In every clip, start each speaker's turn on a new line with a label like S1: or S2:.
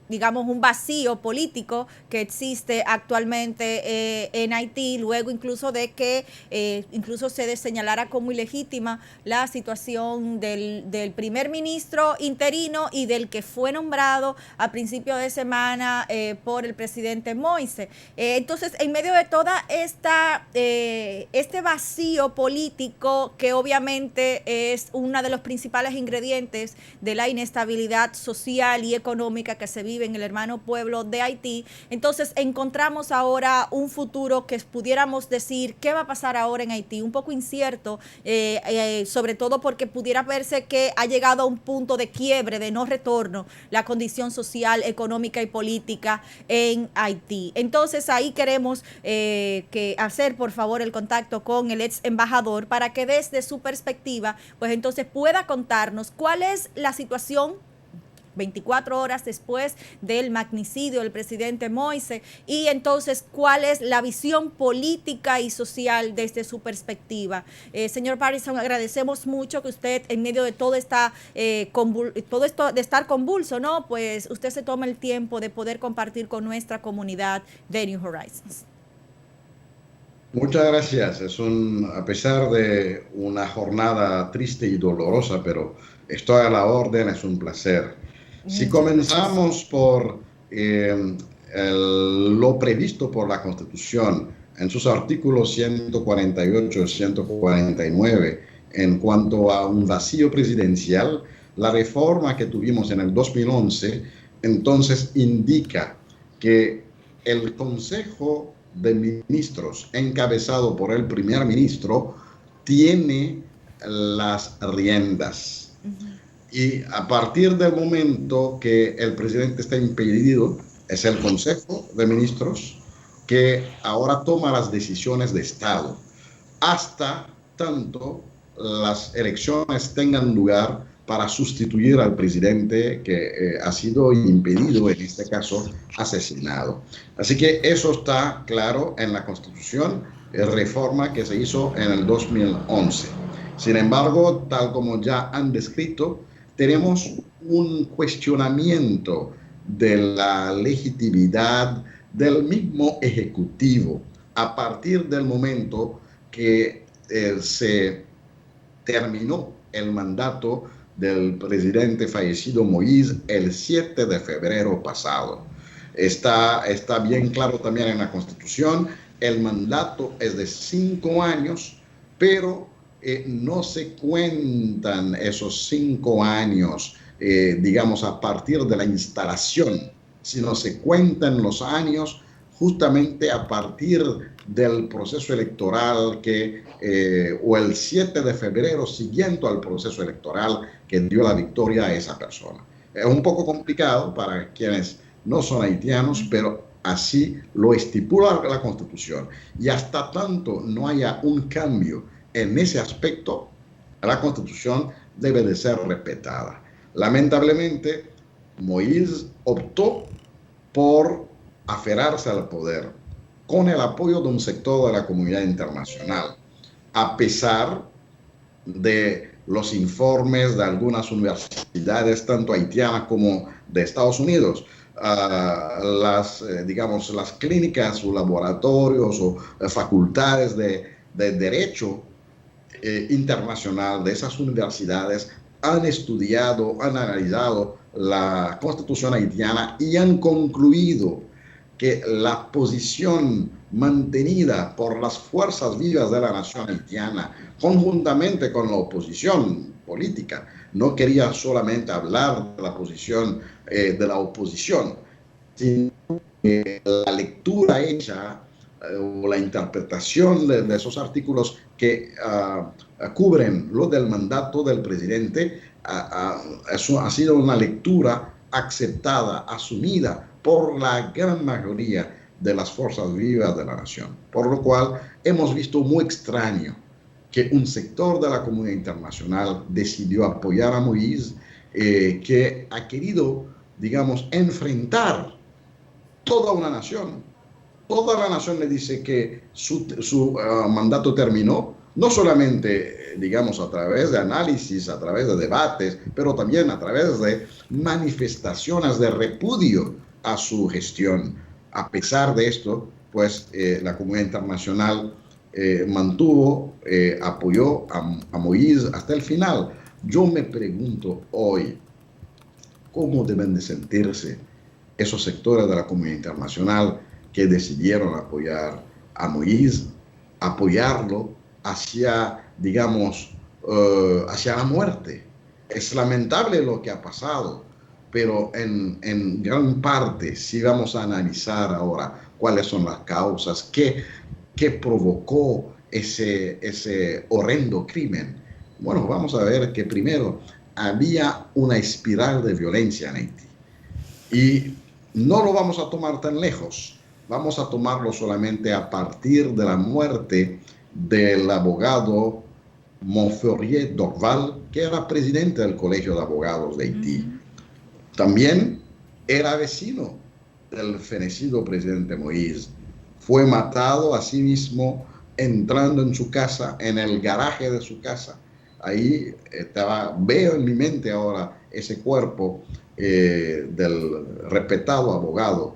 S1: digamos, un vacío político que existe actualmente en Haití, luego incluso de que incluso se señalara como ilegítima la situación del primer ministro interino y del que fue nombrado a principio de semana por el presidente Moise. Entonces, en medio de toda este vacío político, que obviamente es uno de los principales ingredientes de la inestabilidad social y económica que se vive en el hermano pueblo de Haití, entonces encontramos ahora un futuro que pudiéramos decir qué va a pasar ahora en Haití, un poco incierto, sobre todo porque pudiera verse que ha llegado a un punto de quiebre, de no retorno, la condición social, económica y política en Haití. Entonces ahí queremos que hacer por favor el contacto con el ex embajador para que desde su perspectiva pues entonces pueda contarnos cuál es la situación 24 horas después del magnicidio del presidente Moise, y entonces cuál es la visión política y social desde su perspectiva. Señor Patterson, agradecemos mucho que usted, en medio de todo todo esto de estar convulso, ¿no? Pues usted se toma el tiempo de poder compartir con nuestra comunidad de New Horizons.
S2: Muchas gracias. A pesar de una jornada triste y dolorosa, pero estoy a la orden, es un placer. Si
S1: Muchas gracias.
S2: comenzamos por lo previsto por la Constitución en sus artículos 148 y 149 en cuanto a un vacío presidencial, la reforma que tuvimos en el 2011 entonces indica que el Consejo de Ministros encabezado por el primer ministro tiene las riendas. Y a partir del momento que el presidente está impedido, es el Consejo de Ministros que ahora toma las decisiones de Estado, hasta tanto las elecciones tengan lugar para sustituir al presidente que ha sido impedido, en este caso asesinado. Así que eso está claro en la Constitución, reforma que se hizo en el 2011. Sin embargo, tal como ya han descrito, tenemos un cuestionamiento de la legitimidad del mismo Ejecutivo a partir del momento que se terminó el mandato del presidente fallecido Moïse el 7 de febrero pasado. Está bien claro también en la Constitución, el mandato es de 5 años, pero no se cuentan esos 5 años, digamos, a partir de la instalación, sino se cuentan los años justamente a partir del proceso electoral o el 7 de febrero siguiendo al proceso electoral que dio la victoria a esa persona. Es un poco complicado para quienes no son haitianos, pero así lo estipula la Constitución. Y hasta tanto no haya un cambio en ese aspecto, la Constitución debe de ser respetada. Lamentablemente, Moïse optó por aferrarse al poder con el apoyo de un sector de la comunidad internacional, a pesar de los informes de algunas universidades, tanto haitianas como de Estados Unidos. Digamos, las clínicas o laboratorios o facultades de derecho internacional de esas universidades han estudiado, han analizado la Constitución haitiana y han concluido que la posición mantenida por las fuerzas vivas de la nación haitiana, conjuntamente con la oposición política, no quería solamente hablar de la posición de la oposición, sino la lectura hecha o la interpretación de esos artículos que cubren lo del mandato del presidente, eso ha sido una lectura aceptada, asumida por la gran mayoría de las fuerzas vivas de la nación. Por lo cual hemos visto muy extraño que un sector de la comunidad internacional decidió apoyar a Moïse, que ha querido, digamos, enfrentar toda una nación. Toda la nación le dice que su mandato terminó, no solamente digamos, a través de análisis, a través de debates, pero también a través de manifestaciones de repudio a su gestión. A pesar de esto, pues la comunidad internacional apoyó a Moïse hasta el final. Yo me pregunto hoy, ¿cómo deben de sentirse esos sectores de la comunidad internacional que decidieron apoyar a Moïse, apoyarlo hacia, digamos, hacia la muerte? Es lamentable lo que ha pasado, pero en gran parte, si vamos a analizar ahora cuáles son las causas, qué provocó ese horrendo crimen, bueno, vamos a ver que primero había una espiral de violencia en Haití. Y no lo vamos a tomar tan lejos, vamos a tomarlo solamente a partir de la muerte del abogado Montferrier Dorval, que era presidente del Colegio de Abogados de Haití. También era vecino del fenecido presidente Moïse. Fue matado a sí mismo entrando en su casa, en el garaje de su casa. Ahí veo en mi mente ahora ese cuerpo del respetado abogado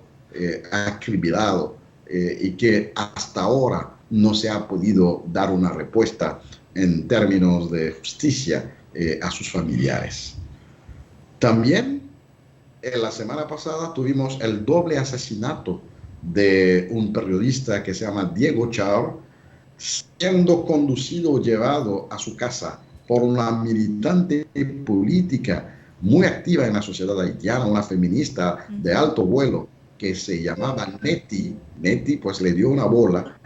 S2: acribillado y que hasta ahora no se ha podido dar una respuesta en términos de justicia a sus familiares. También la semana pasada tuvimos el doble asesinato de un periodista que se llama Diego Char, siendo conducido o llevado a su casa por una militante política muy activa en la sociedad haitiana, una feminista de alto vuelo que se llamaba Neti. Neti pues le dio una bola.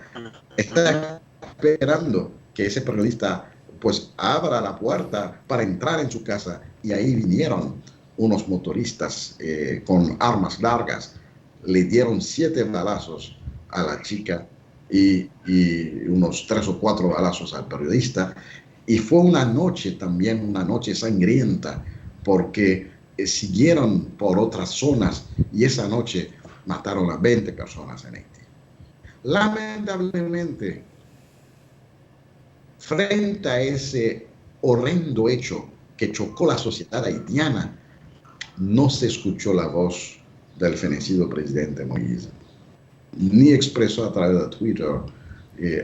S2: Está esperando que ese periodista pues abra la puerta para entrar en su casa, y ahí vinieron unos motoristas con armas largas, le dieron 7 balazos a la chica y unos 3 o 4 balazos al periodista. Y fue una noche también, una noche sangrienta, porque siguieron por otras zonas y esa noche mataron a 20 personas en Haití. Lamentablemente, frente a ese horrendo hecho que chocó la sociedad haitiana, no se escuchó la voz del fenecido presidente Moïse, ni expresó a través de Twitter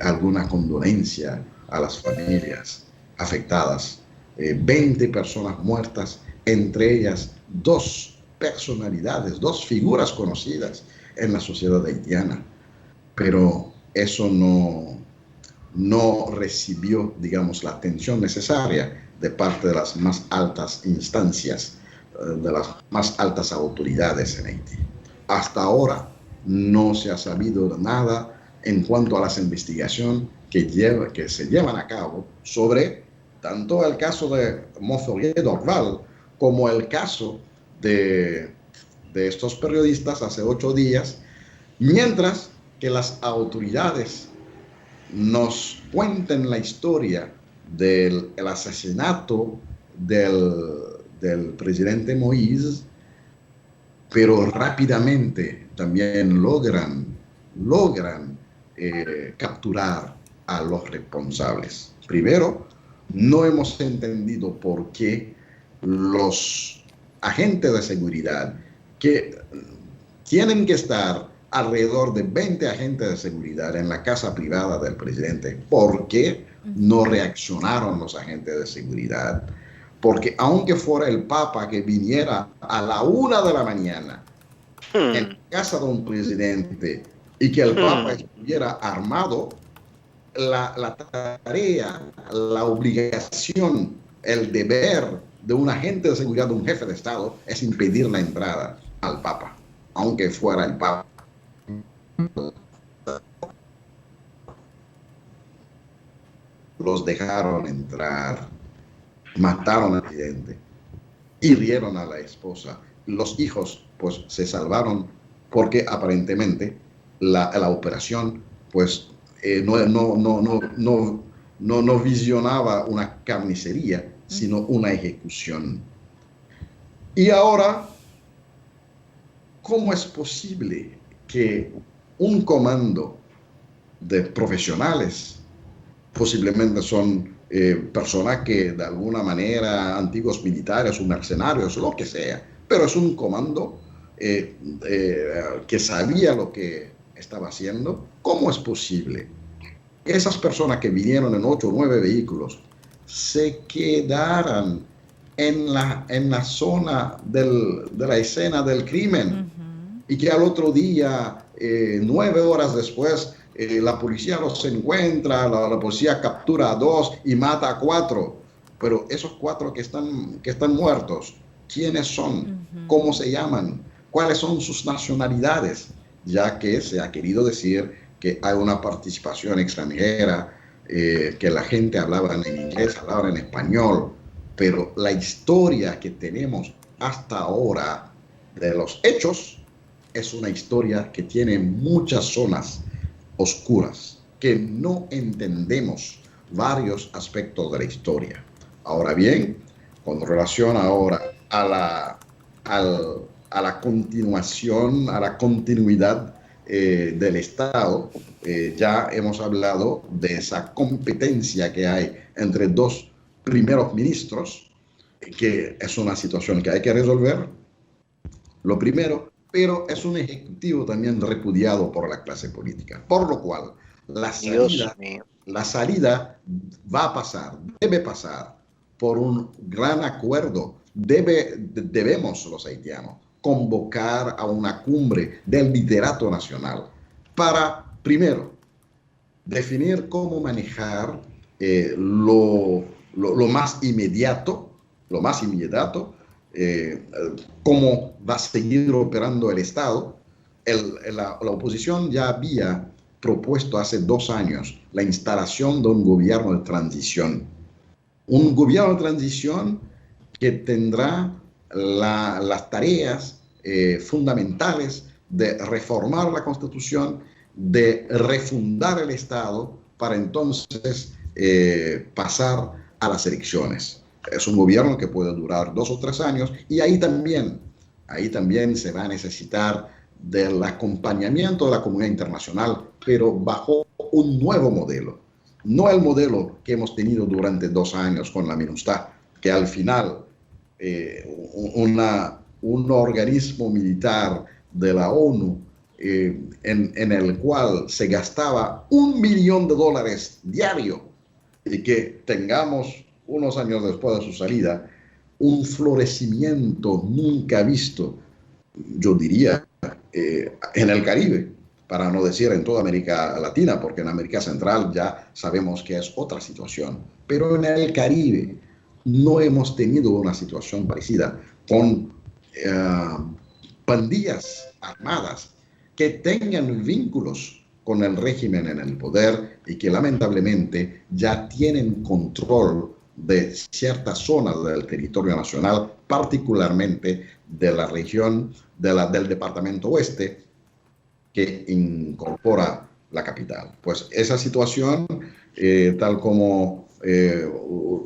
S2: alguna condolencia a las familias afectadas. 20 personas muertas, entre ellas 2 personalidades, 2 figuras conocidas en la sociedad haitiana. Pero eso no recibió, digamos, la atención necesaria de parte de las más altas instancias, de las más altas autoridades en Haití. Hasta ahora no se ha sabido nada en cuanto a las investigaciones que se llevan a cabo sobre tanto el caso de Montferrier Dorval como el caso de estos periodistas hace 8 días, mientras que las autoridades nos cuenten la historia del asesinato del presidente Moïse, pero rápidamente también logran capturar a los responsables. Primero, no hemos entendido por qué los agentes de seguridad, que tienen que estar alrededor de 20 agentes de seguridad en la casa privada del presidente, ¿por qué no reaccionaron los agentes de seguridad? Porque aunque fuera el Papa que viniera a la 1 de la mañana en casa de un presidente y que el Papa estuviera armado, la tarea, la obligación, el deber de un agente de seguridad, de un jefe de Estado, es impedir la entrada al Papa, aunque fuera el Papa. Los dejaron entrar, mataron al presidente, hirieron a la esposa. Los hijos pues se salvaron porque aparentemente la operación pues no visionaba una carnicería, sino una ejecución. Y ahora, ¿cómo es posible que un comando de profesionales, posiblemente son personas que de alguna manera, antiguos militares o mercenarios, lo que sea, pero es un comando que sabía lo que estaba haciendo. ¿Cómo es posible? Esas personas que vinieron en 8 o 9 vehículos se quedaran en la zona de la escena del crimen y que al otro día, 9 horas después, la policía los encuentra, la policía captura a 2 y mata a 4. Pero esos 4 que están muertos, ¿quiénes son? ¿Cómo se llaman? ¿Cuáles son sus nacionalidades? Ya que se ha querido decir que hay una participación extranjera, que la gente hablaba en inglés, hablaba en español, pero la historia que tenemos hasta ahora de los hechos es una historia que tiene muchas zonas oscuras, que no entendemos varios aspectos de la historia. Ahora bien, con relación ahora a la continuación, a la continuidad del Estado, ya hemos hablado de esa competencia que hay entre dos primeros ministros, que es una situación que hay que resolver, lo primero, pero es un ejecutivo también repudiado por la clase política, por lo cual la salida va a pasar, debe pasar por un gran acuerdo. Debemos los haitianos convocar a una cumbre del liderato nacional para, primero, definir cómo manejar lo más inmediato, cómo va a seguir operando el Estado. La oposición ya había propuesto hace 2 años la instalación de un gobierno de transición. Un gobierno de transición que tendrá las tareas fundamentales de reformar la Constitución, de refundar el Estado para entonces pasar a las elecciones. Es un gobierno que puede durar 2 o 3 años y ahí también se va a necesitar del acompañamiento de la comunidad internacional, pero bajo un nuevo modelo. No el modelo que hemos tenido durante 2 años con la MINUSTAH, que al final un organismo militar de la ONU en el cual se gastaba $1 millón diario, y que tengamos unos años después de su salida un florecimiento nunca visto, yo diría, en el Caribe, para no decir en toda América Latina, porque en América Central ya sabemos que es otra situación, pero en el Caribe no hemos tenido una situación parecida con pandillas armadas que tengan vínculos con el régimen en el poder y que lamentablemente ya tienen control de ciertas zonas del territorio nacional, particularmente de la región del departamento oeste que incorpora la capital. Pues esa situación, tal como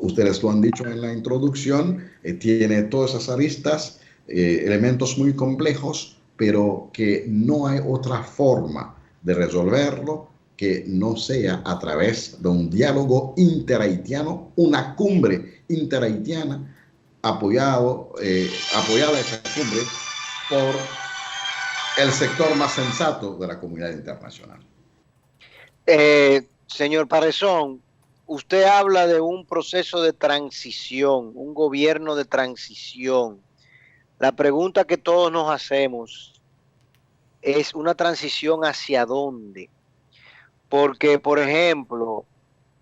S2: ustedes lo han dicho en la introducción, tiene todas esas aristas, elementos muy complejos, pero que no hay otra forma de resolverlo que no sea a través de un diálogo interhaitiano, una cumbre interhaitiana apoyada esa cumbre por el sector más sensato de la comunidad internacional.
S3: Señor Parezón, usted habla de un proceso de transición, un gobierno de transición. La pregunta que todos nos hacemos es una transición hacia dónde. Porque, por ejemplo,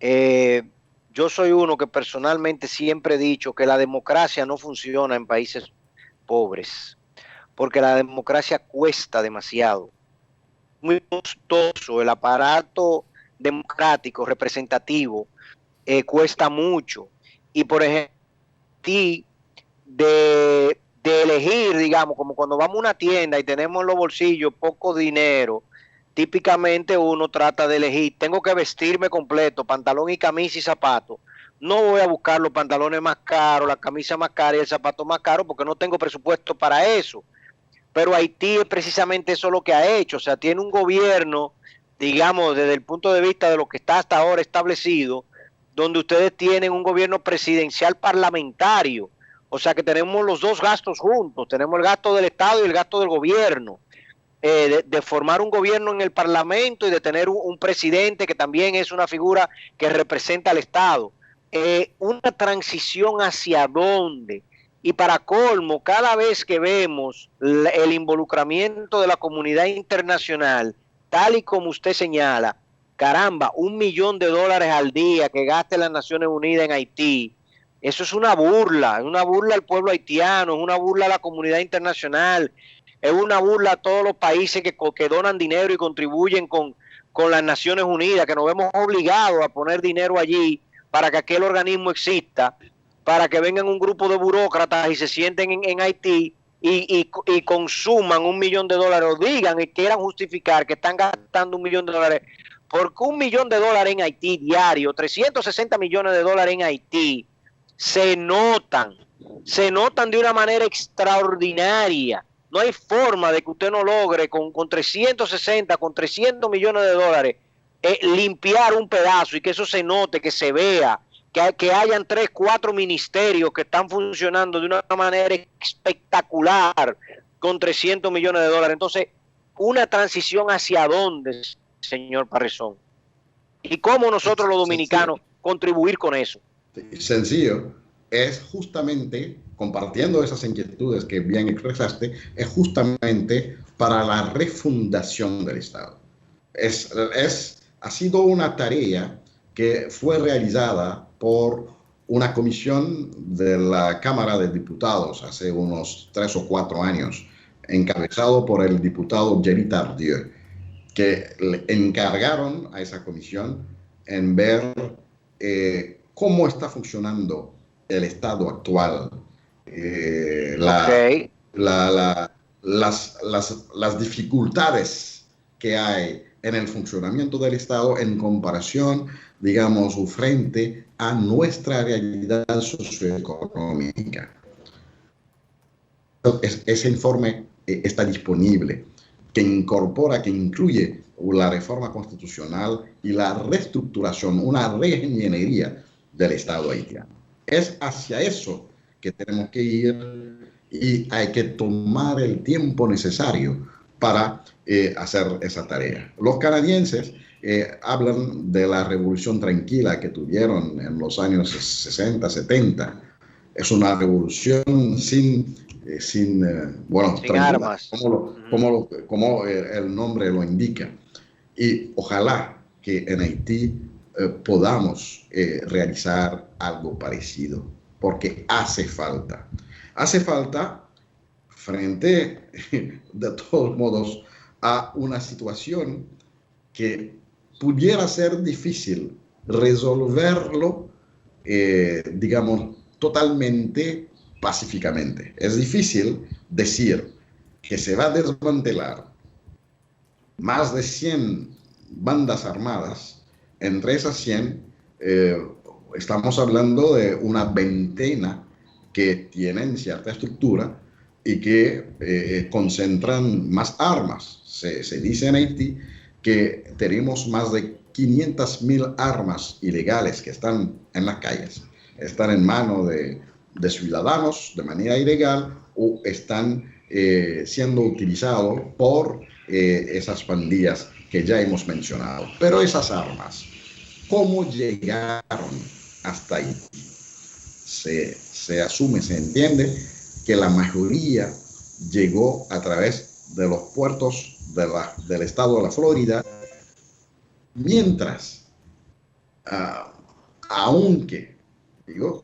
S3: yo soy uno que personalmente siempre he dicho que la democracia no funciona en países pobres, porque la democracia cuesta demasiado. Muy costoso, el aparato democrático, representativo, cuesta mucho. Y, por ejemplo, de elegir, digamos, como cuando vamos a una tienda y tenemos en los bolsillos poco dinero, típicamente uno trata de elegir, tengo que vestirme completo, pantalón y camisa y zapato. No voy a buscar los pantalones más caros, la camisa más cara y el zapato más caro porque no tengo presupuesto para eso. Pero Haití es precisamente eso lo que ha hecho, o sea, tiene un gobierno, digamos, desde el punto de vista de lo que está hasta ahora establecido, donde ustedes tienen un gobierno presidencial parlamentario. O sea que tenemos los dos gastos juntos, tenemos el gasto del Estado y el gasto del gobierno, de formar un gobierno en el Parlamento y de tener un presidente que también es una figura que representa al Estado. Una transición hacia dónde. Y para colmo, cada vez que vemos el involucramiento de la comunidad internacional, tal y como usted señala, caramba, $1 millón al día que gaste las Naciones Unidas en Haití, eso es una burla al pueblo haitiano, es una burla a la comunidad internacional, es una burla a todos los países que donan dinero y contribuyen con las Naciones Unidas, que nos vemos obligados a poner dinero allí para que aquel organismo exista, para que vengan un grupo de burócratas y se sienten en Haití y consuman $1 millón, o digan y quieran justificar que están gastando $1 millón, porque $1 millón en Haití diario, 360 millones de dólares en Haití, se notan de una manera extraordinaria. No hay forma de que usted no logre con 360, con 300 millones de dólares, limpiar un pedazo y que eso se note, que se vea, que hayan 3, 4 ministerios que están funcionando de una manera espectacular con 300 millones de dólares. Entonces, una transición hacia dónde, señor Parrezón, y cómo nosotros los dominicanos contribuir con eso.
S2: Sencillo, es justamente, compartiendo esas inquietudes que bien expresaste, es justamente para la refundación del Estado. Ha sido una tarea que fue realizada por una comisión de la Cámara de Diputados hace unos 3 o 4 años, encabezado por el diputado Gerry Tardieu, que le encargaron a esa comisión en ver cómo está funcionando el Estado actual, las dificultades que hay en el funcionamiento del Estado en comparación, digamos, frente a nuestra realidad socioeconómica. Ese informe está disponible, que incluye la reforma constitucional y la reestructuración, una reingeniería del Estado haitiano. Es hacia eso que tenemos que ir y hay que tomar el tiempo necesario para hacer esa tarea. Los canadienses hablan de la revolución tranquila que tuvieron en los años 60, 70. Es una revolución sin
S3: armas,
S2: como el nombre lo indica. Y ojalá que en Haití podamos realizar algo parecido, porque hace falta. Hace falta frente, de todos modos, a una situación que pudiera ser difícil resolverlo, digamos, totalmente pacíficamente. Es difícil decir que se va a desmantelar más de 100 bandas armadas. Entre esas 100, estamos hablando de una veintena que tienen cierta estructura y que concentran más armas. Se dice en Haití que tenemos más de 500.000 armas ilegales que están en las calles, están en manos de ciudadanos de manera ilegal o están siendo utilizados por esas pandillas que ya hemos mencionado. Pero esas armas, ¿cómo llegaron hasta ahí? Se asume, se entiende que la mayoría llegó a través de los puertos del estado de la Florida, mientras, aunque digo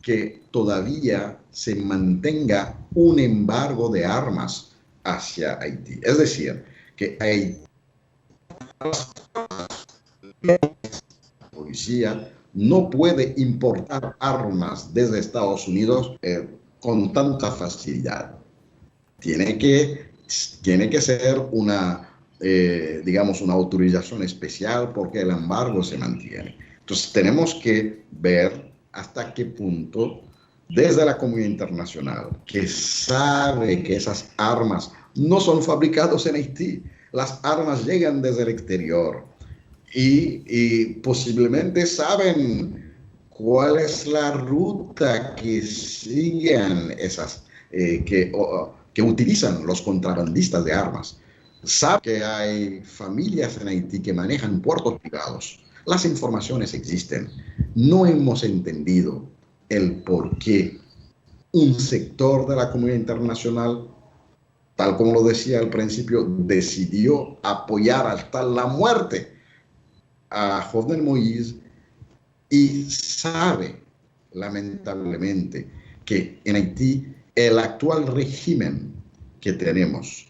S2: que todavía se mantenga un embargo de armas hacia Haití. Es decir, que Haití, la policía no puede importar armas desde Estados Unidos con tanta facilidad. Tiene que ser una, digamos, una autorización especial porque el embargo se mantiene. Entonces tenemos que ver hasta qué punto, desde la comunidad internacional, que sabe que esas armas no son fabricadas en Haití, las armas llegan desde el exterior y posiblemente saben ¿Cuál es la ruta que siguen esas, que utilizan los contrabandistas de armas? Sabe que hay familias en Haití que manejan puertos privados. Las informaciones existen. No hemos entendido el por qué un sector de la comunidad internacional, tal como lo decía al principio, decidió apoyar hasta la muerte a Jovenel Moïse y sabe, lamentablemente, que en Haití el actual régimen que tenemos,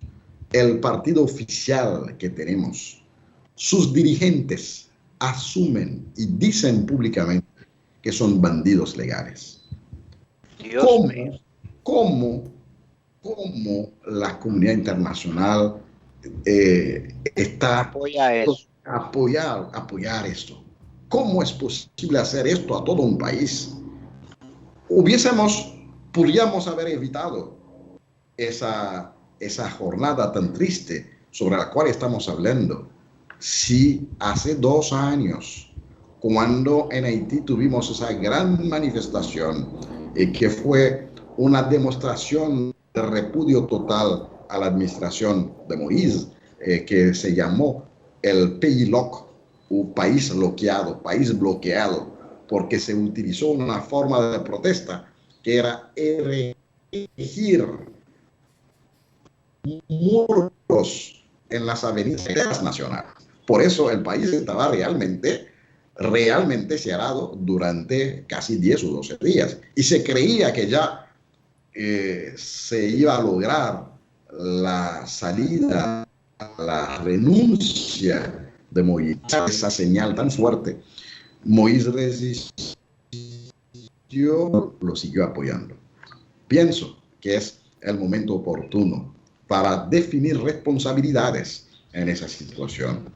S2: el partido oficial que tenemos, sus dirigentes asumen y dicen públicamente que son bandidos legales. ¿Cómo la comunidad internacional está apoyar esto? ¿Cómo es posible hacer esto a todo un país? Podríamos haber evitado esa jornada tan triste sobre la cual estamos hablando si hace 2 años, cuando en Haití tuvimos esa gran manifestación que fue una demostración de repudio total a la administración de Moïse, que se llamó el PAYLOC, o país bloqueado, porque se utilizó una forma de protesta que era erigir muros en las avenidas nacionales. Por eso el país estaba realmente cerrado durante casi 10 o 12 días. Y se creía que ya se iba a lograr la salida, la renuncia de Moïse. Esa señal tan fuerte. Moïse resistió, lo siguió apoyando. Pienso que es el momento oportuno para definir responsabilidades en esa situación.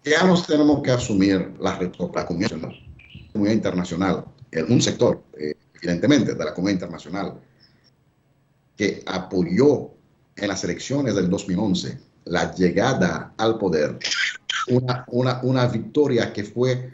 S2: Ya nos tenemos que asumir la comunidad internacional, un sector, evidentemente, de la comunidad internacional, que apoyó en las elecciones del 2011 la llegada al poder, una victoria que fue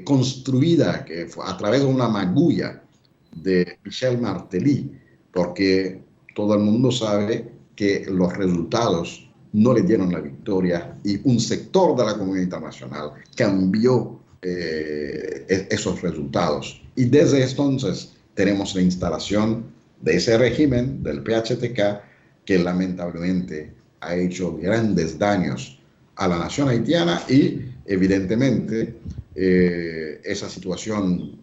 S2: construida a través de una magulla de Michel Martelly, porque todo el mundo sabe que los resultados no le dieron la victoria y un sector de la comunidad internacional cambió esos resultados. Y desde entonces tenemos la instalación de ese régimen, del PHTK, que lamentablemente ha hecho grandes daños a la nación haitiana y evidentemente esa situación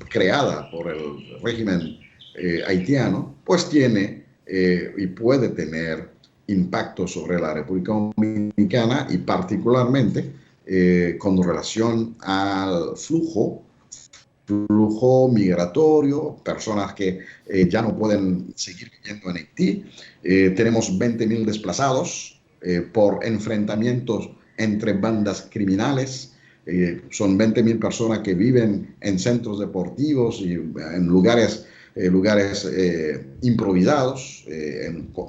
S2: creada por el régimen haitiano pues tiene y puede tener impacto sobre la República Dominicana y particularmente con relación al flujo migratorio, personas que ya no pueden seguir viviendo en Haití. Tenemos 20.000 desplazados por enfrentamientos entre bandas criminales. Son 20.000 personas que viven en centros deportivos y en lugares improvisados,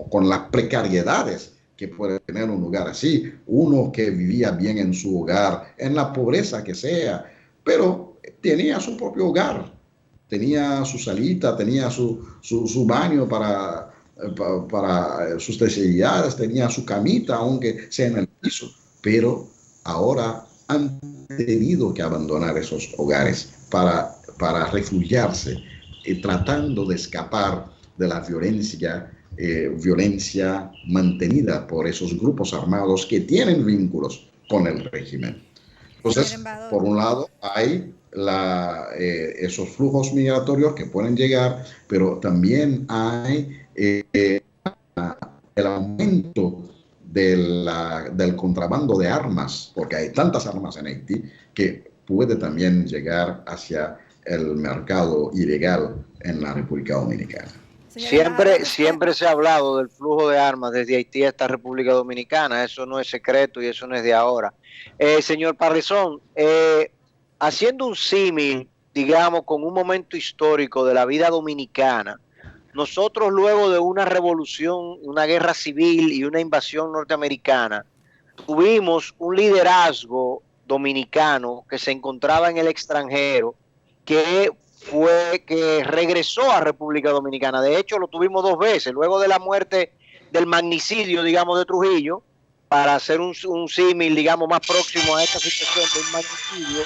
S2: con las precariedades que puede tener un lugar así. Uno que vivía bien en su hogar, en la pobreza que sea, pero tenía su propio hogar, tenía su salita, tenía su baño para sus necesidades, tenía su camita, aunque sea en el piso, pero ahora han tenido que abandonar esos hogares para refugiarse, tratando de escapar de la violencia mantenida por esos grupos armados que tienen vínculos con el régimen. Entonces, por un lado, hay esos flujos migratorios que pueden llegar, pero también hay el aumento del contrabando de armas, porque hay tantas armas en Haití que puede también llegar hacia el mercado ilegal en la República Dominicana.
S3: Siempre se ha hablado del flujo de armas desde Haití a esta República Dominicana, eso no es secreto y eso no es de ahora. Señor Parrizón, haciendo un símil, digamos, con un momento histórico de la vida dominicana, nosotros luego de una revolución, una guerra civil y una invasión norteamericana, tuvimos un liderazgo dominicano que se encontraba en el extranjero, que regresó a República Dominicana. De hecho, lo tuvimos 2 veces, luego de la muerte del magnicidio, digamos, de Trujillo, para hacer un símil, digamos, más próximo a esta situación del magnicidio.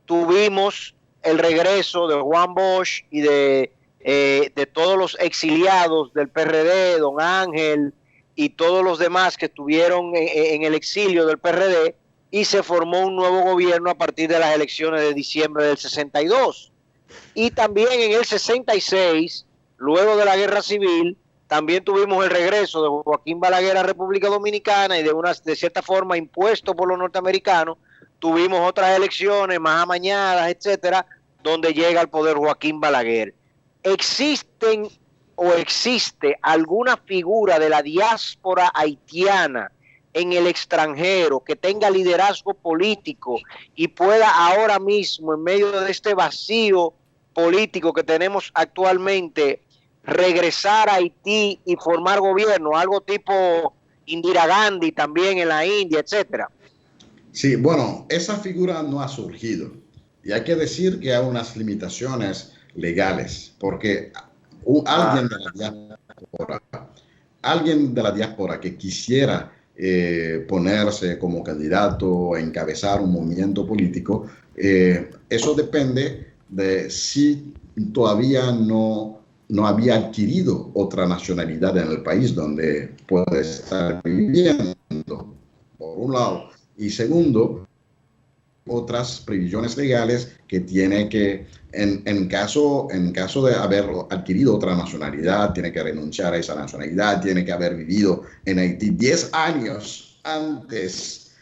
S3: Tuvimos el regreso de Juan Bosch y de todos los exiliados del PRD, don Ángel y todos los demás que estuvieron en el exilio del PRD, y se formó un nuevo gobierno a partir de las elecciones de diciembre del 62. Y también en el 66, luego de la guerra civil, también tuvimos el regreso de Joaquín Balaguer a República Dominicana, y de cierta forma impuesto por los norteamericanos, tuvimos otras elecciones más amañadas, etcétera, donde llega al poder Joaquín Balaguer. ¿Existe alguna figura de la diáspora haitiana en el extranjero que tenga liderazgo político y pueda ahora mismo, en medio de este vacío político que tenemos actualmente, regresar a Haití y formar gobierno? Algo tipo Indira Gandhi también en la India, etcétera.
S2: Sí, bueno, esa figura no ha surgido. Y hay que decir que hay unas limitaciones legales, porque alguien de la diáspora que quisiera ponerse como candidato o encabezar un movimiento político, eso depende de si todavía no había adquirido otra nacionalidad en el país donde puede estar viviendo, por un lado. Y segundo, otras previsiones legales que tiene que, en caso de haber adquirido otra nacionalidad, tiene que renunciar a esa nacionalidad, tiene que haber vivido en Haití 10 años antes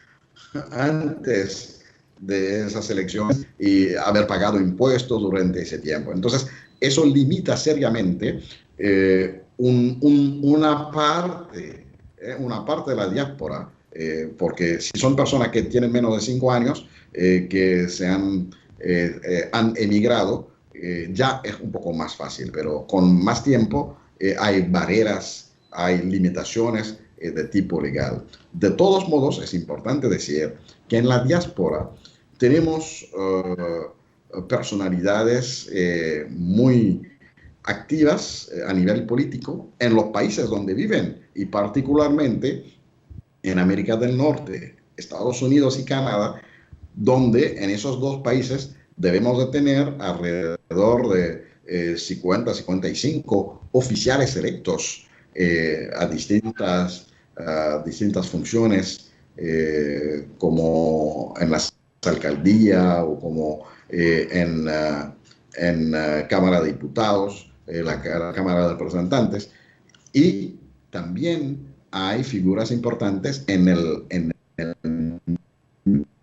S2: de esas elecciones y haber pagado impuestos durante ese tiempo. Entonces, eso limita seriamente una parte de la diáspora, porque si son personas que tienen menos de 5 años, que han emigrado, ya es un poco más fácil, pero con más tiempo hay barreras, hay limitaciones de tipo legal. De todos modos, es importante decir que en la diáspora tenemos personalidades muy activas a nivel político en los países donde viven, y particularmente en América del Norte, Estados Unidos y Canadá, donde en esos 2 países debemos de tener alrededor de 50-55 oficiales electos a distintas funciones, como en las alcaldías o como en Cámara de Diputados, la Cámara de Representantes, y también hay figuras importantes en el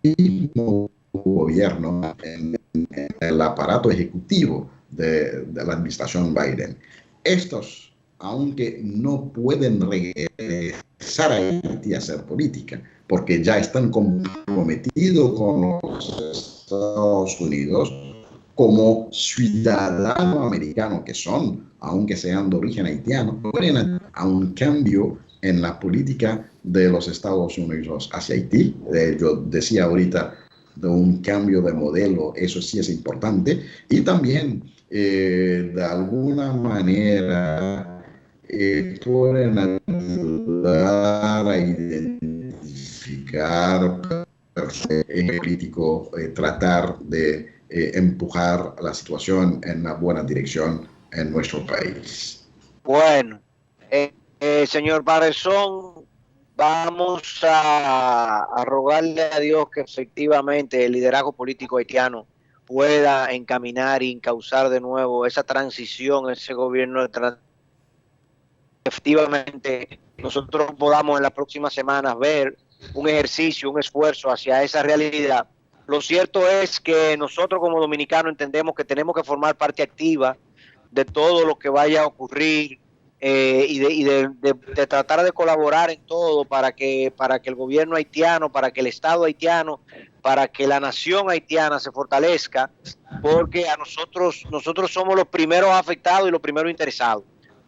S2: mismo gobierno, en el aparato ejecutivo de la administración Biden. Estos, aunque no pueden regresar a Haití a hacer política, porque ya están comprometidos con los Estados Unidos como ciudadanos americanos que son, aunque sean de origen haitiano, pueden a un cambio en la política de los Estados Unidos hacia Haití. Yo decía ahorita de un cambio de modelo, eso sí es importante, y también de alguna manera pueden ayudar a identificar político, tratar de empujar la situación en una buena dirección en nuestro país.
S3: Bueno, señor Barrezón, vamos a rogarle a Dios que efectivamente el liderazgo político haitiano pueda encaminar y encauzar de nuevo esa transición, ese gobierno de transición. Efectivamente, nosotros podamos en las próximas semanas ver un ejercicio, un esfuerzo hacia esa realidad. Lo cierto es que nosotros como dominicanos entendemos que tenemos que formar parte activa de todo lo que vaya a ocurrir, y de tratar de colaborar en todo para que el gobierno haitiano, para que el Estado haitiano, para que la nación haitiana se fortalezca, porque a nosotros somos los primeros afectados y los primeros interesados.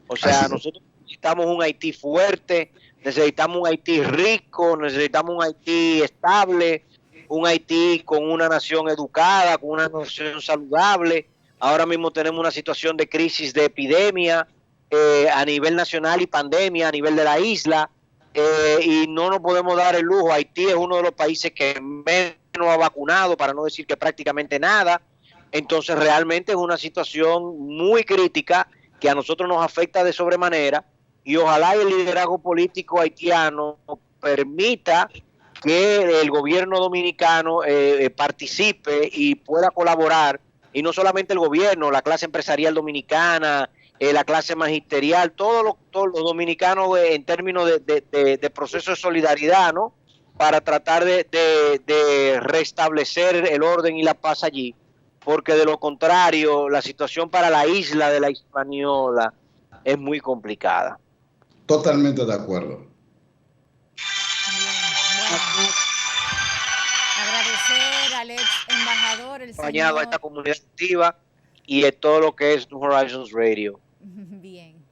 S3: O sea, nosotros necesitamos un Haití fuerte, necesitamos un Haití rico, necesitamos un Haití estable, un Haití con una nación educada, con una nación saludable. Ahora mismo tenemos una situación de crisis, de epidemia a nivel nacional y pandemia a nivel de la isla, y no nos podemos dar el lujo. Haití es uno de los países que menos ha vacunado, para no decir que prácticamente nada. Entonces realmente es una situación muy crítica que a nosotros nos afecta de sobremanera, y ojalá el liderazgo político haitiano permita que el gobierno dominicano participe y pueda colaborar, y no solamente el gobierno, la clase empresarial dominicana, la clase magisterial, todos los dominicanos en términos de proceso de solidaridad, ¿no? Para tratar de restablecer el orden y la paz allí, porque de lo contrario, la situación para la isla de la Hispaniola es muy complicada.
S2: Totalmente de acuerdo.
S1: Bueno, agradecer al ex embajador, el
S3: Acompañado a
S1: señor.
S3: esta comunidad activa y de todo lo que es New Horizons Radio.
S1: Bien.